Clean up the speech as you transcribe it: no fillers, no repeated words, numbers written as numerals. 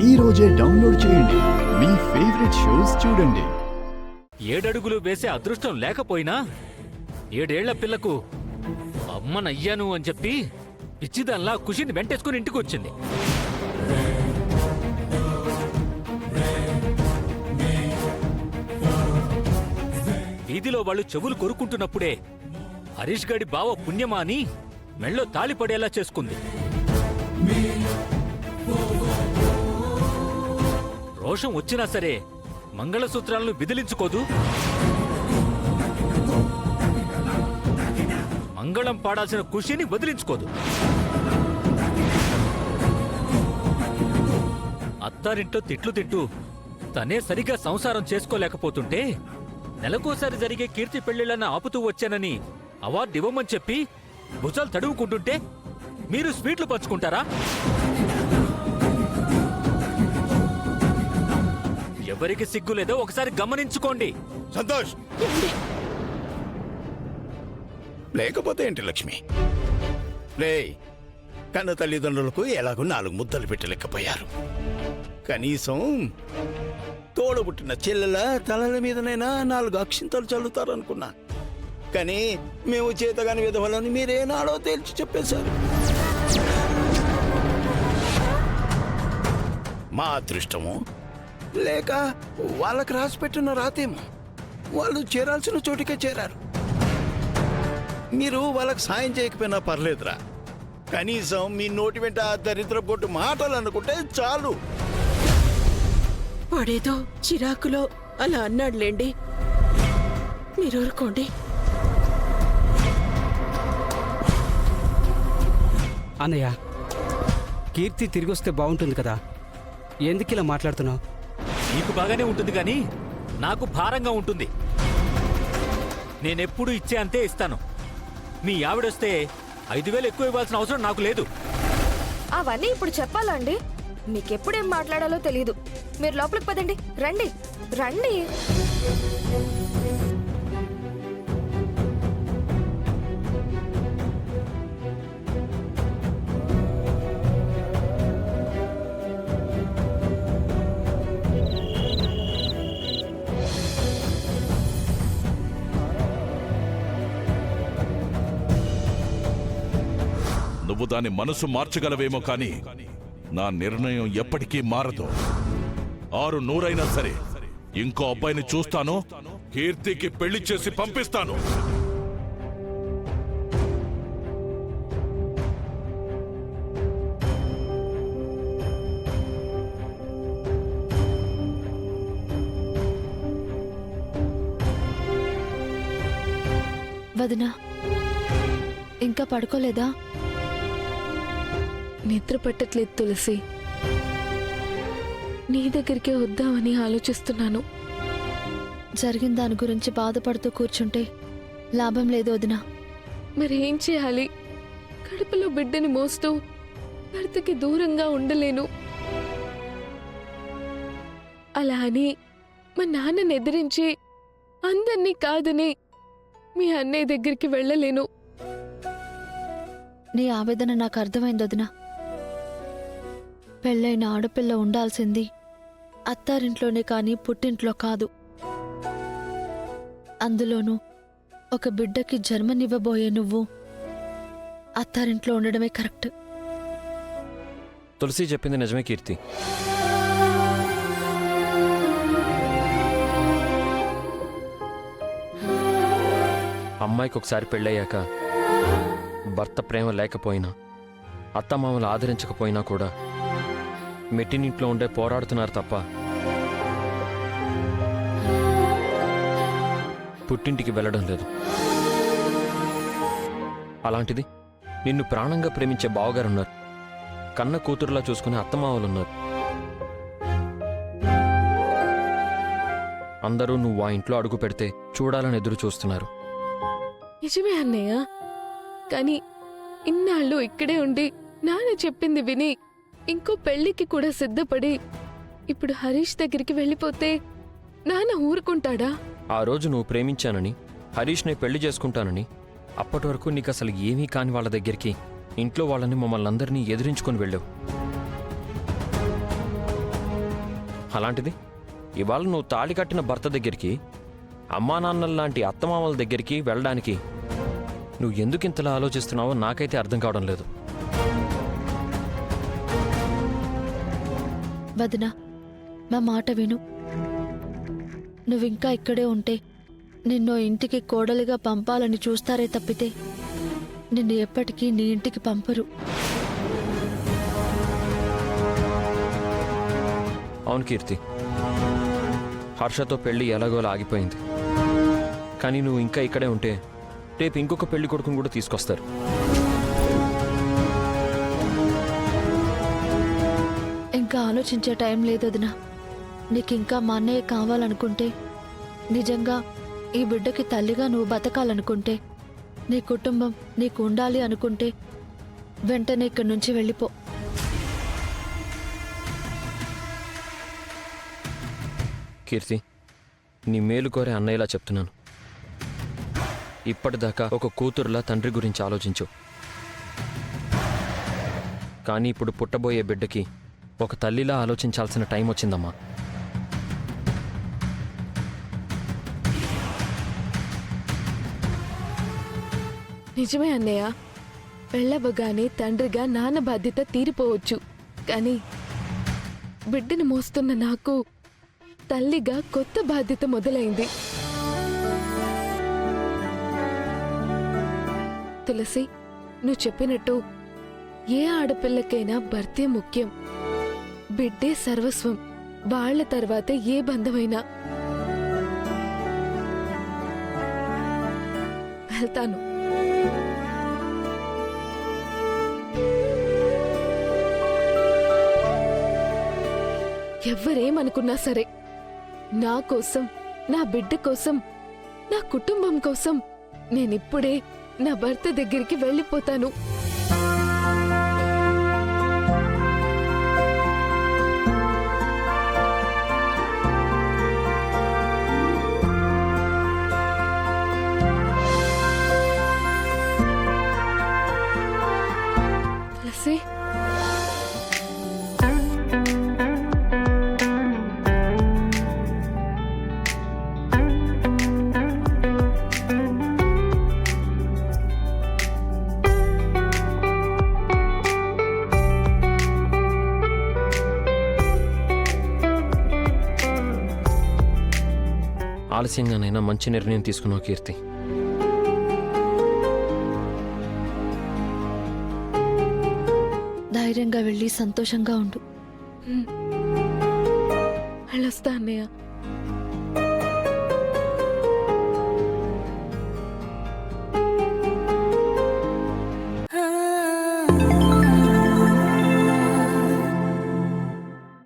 ఈ రోజే డౌన్లోడ్ చేయండి. మీ ఫేవరెట్ షోస్ చూడండి. 7 అడుగులు వేసే అదృష్టం లేకపోయినా 7 ఏళ్ల పిల్లకు అమ్మనయ్యాను అని చెప్పి పిచ్చిదల్లా ఖుషిని వెంటేసుకుని ఇంటికి వచ్చింది. వీధిలో వాళ్ళు చెవులు కొరుకుంటున్నప్పుడే హరీష్ గడి బావ పుణ్యమా అని మెళ్ళో తాళి పడేలా చేసుకుంది. రోషం వచ్చినా సరే మంగళసూత్రాలను విదిలించుకోదు. మంగళం పాడాల్సిన ఖుషిని వదిలించుకోదు. అత్తారింట్లో తిట్లు తింటూ తనే సరిగా సంసారం చేసుకోలేకపోతుంటే నెలకోసారి జరిగే కీర్తి పెళ్లిళ్లను ఆపుతూ వచ్చానని అవార్డు ఇవ్వమని చెప్పి భుజాలు తడువుకుంటుంటే మీరు స్వీట్లు పంచుకుంటారా? ఎవరికి సిగ్గులేదో ఒకసారి గమనించుకోండి. సంతోష్, లేకపోతే ఏంటి లక్ష్మి? లే, కన్న తల్లిదండ్రులకు ఎలాగో 4 ముద్దలు పెట్టలేకపోయారు. కనీసం తోడబుట్టిన చెల్లెల తలల మీదనైనా 4 అక్షింతలు చల్లుతారనుకున్నా. కానీ మేము చేతగాని విధవలని మీరేనాడో తేల్చి చెప్పేశారు. మా అదృష్టము లేక వాళ్ళకి రాసిపెట్టిన రాతేమో వాళ్ళు చేరాల్సిన చోటికే చేరారు. మీరు వాళ్ళకి సాయం చేయకపోయినా పర్లేదురా, కనీసం మీ నోటి వెంట దరిద్ర పొట్టు మాటలు అనుకుంటే చాలు. వాడేదో చిరాకులో అలా అన్నాడులేండి, మీరు ఊరుకోండి. అన్నయ్య, కీర్తి తిరిగొస్తే బాగుంటుంది కదా, ఎందుకు ఇలా మాట్లాడుతున్నావు? నీకు బాగానే ఉంటుంది కానీ నాకు భారంగా ఉంటుంది. నేనెప్పుడు ఇచ్చే అంతే ఇస్తాను. మీ ఆవిడొస్తే 5,000 ఎక్కువ ఇవ్వాల్సిన అవసరం నాకు లేదు. అవన్నీ ఇప్పుడు చెప్పాలండి? మీకెప్పుడేం మాట్లాడాలో తెలీదు. మీరు లోపలికి పదండి. రండి రండి. నువ్వు దాని మనసు మార్చగలవేమో కానీ నా నిర్ణయం ఎప్పటికీ మారదు. 600 సరే, ఇంకో అబ్బాయిని చూస్తాను, కీర్తికి పెళ్లి చేసి పంపిస్తాను. వదినా, ఇంకా పడుకోలేదా? నిద్ర పట్టట్లేదు తులసి. నీ దగ్గరికే వద్దామని ఆలోచిస్తున్నాను. జరిగిన దాని గురించి బాధపడుతూ కూర్చుంటే లాభం లేదు వదినా. మరేం చేయాలి? కడుపులో బిడ్డని మోస్తూ భర్తకి దూరంగా ఉండలేను. అలా అని మా నాన్నని ఎదిరించి అందర్నీ కాదని మీ అన్నయ్య దగ్గరికి వెళ్ళలేను. నీ ఆవేదన నాకు అర్థమైంది వదినా. పెళ్ళైన ఆడపిల్ల ఉండాల్సింది అత్తారింట్లోనే కానీ పుట్టింట్లో కాదు. అందులోనూ ఒక బిడ్డకి జన్మనివ్వబోయే నువ్వు అత్తారింట్లో ఉండడమే కరెక్ట్. తులసి చెప్పింది నిజమే కీర్తి. అమ్మాయికి ఒకసారి పెళ్ళయ్యాక భర్త ప్రేమ లేకపోయినా, అత్తమామలు ఆదరించకపోయినా కూడా మెట్టినింట్లో ఉండే పోరాడుతున్నారు తప్ప పుట్టింటికి వెళ్ళడం లేదు. అలాంటిది నిన్ను ప్రాణంగా ప్రేమించే బావగారున్నారు, కన్న కూతురులా చూసుకునే అత్తమామలున్నారు. అందరూ నువ్వు ఆ ఇంట్లో అడుగు పెడితే చూడాలని ఎదురు చూస్తున్నారు. నిజమే అన్నయ్య, కానీ ఇన్నాళ్ళు ఇక్కడే ఉండి నాన్న చెప్పింది విని ఇంకో పెళ్లికి కూడా సిద్ధపడి ఇప్పుడు హరీష్ దగ్గరికి వెళ్ళిపోతే నాన్న ఊరుకుంటాడా? ఆ రోజు నువ్వు ప్రేమించానని, హరీష్ని పెళ్లి చేసుకుంటానని, అప్పటి వరకు నీకు అసలు ఏమీ కాని వాళ్ళ దగ్గరికి ఇంట్లో వాళ్ళని మమ్మల్ని అందరినీ ఎదిరించుకొని వెళ్ళావు. అలాంటిది ఇవాళ నువ్వు తాళి కట్టిన భర్త దగ్గరికి అమ్మా నాన్నల లాంటి అత్తమామల దగ్గరికి వెళ్ళడానికి నువ్వు ఎందుకు ఇంతలా ఆలోచిస్తున్నావో నాకైతే అర్థం కావడం లేదు. వదినా, మా మాట విను. నువ్వింకా ఇక్కడే ఉంటే నిన్ను ఇంటికి కోడలిగా పంపాలని చూస్తారే తప్పితే నిన్ను ఎప్పటికీ నీ ఇంటికి పంపరు. అవును కీర్తి, హర్షతో పెళ్లి ఎలాగోలా ఆగిపోయింది. కానీ నువ్వు ఇంకా ఇక్కడే ఉంటే రేపు ఇంకొక పెళ్లి కొడుకుని కూడా తీసుకొస్తారు. ఇంకా ఆలోచించే టైం లేదు వదినా. నీకింకా మా అన్నయ్య కావాలనుకుంటే, నిజంగా ఈ బిడ్డకి తల్లిగా నువ్వు బతకాలనుకుంటే, నీ కుటుంబం నీకు ఉండాలి అనుకుంటే వెంటనే ఇక్కడి నుంచి వెళ్ళిపో. కీర్తి, నీ మేలు కోరే అన్నయ్యలా చెప్తున్నాను. ఇప్పటిదాకా ఒక కూతురులా తండ్రి గురించి ఆలోచించు. కానీ ఇప్పుడు పుట్టబోయే బిడ్డకి ఒక తల్లిలా ఆలోచించాల్సిన టైం వచ్చిందమ్మా. నిజమే అన్నయ్య, పెళ్ళవగానే తండ్రిగా నాన్న బాధ్యత తీరిపోవచ్చు. కానీ బిడ్డను మోస్తున్న నాకు తల్లిగా కొత్త బాధ్యత మొదలైంది. తులసి, నువ్వు చెప్పినట్టు ఏ ఆడపిల్లకైనా భర్తే ముఖ్యం, బిడ్డే సర్వస్వం. వాళ్ళ తర్వాతే ఏ బంధమైనా. వెళ్తాను. ఎవ్వరేమనుకున్నా సరే, నా కోసం, నా బిడ్డ కోసం, నా కుటుంబం కోసం నేనిప్పుడే నా భర్త దగ్గరికి వెళ్ళిపోతాను. తులసి, ఆలస్యంగానైనా మంచి నిర్ణయం తీసుకున్నావు కీర్తి. ధైర్యంగా వెళ్ళి సంతోషంగా ఉండు. వెళ్ళొస్తా అన్నయ్య.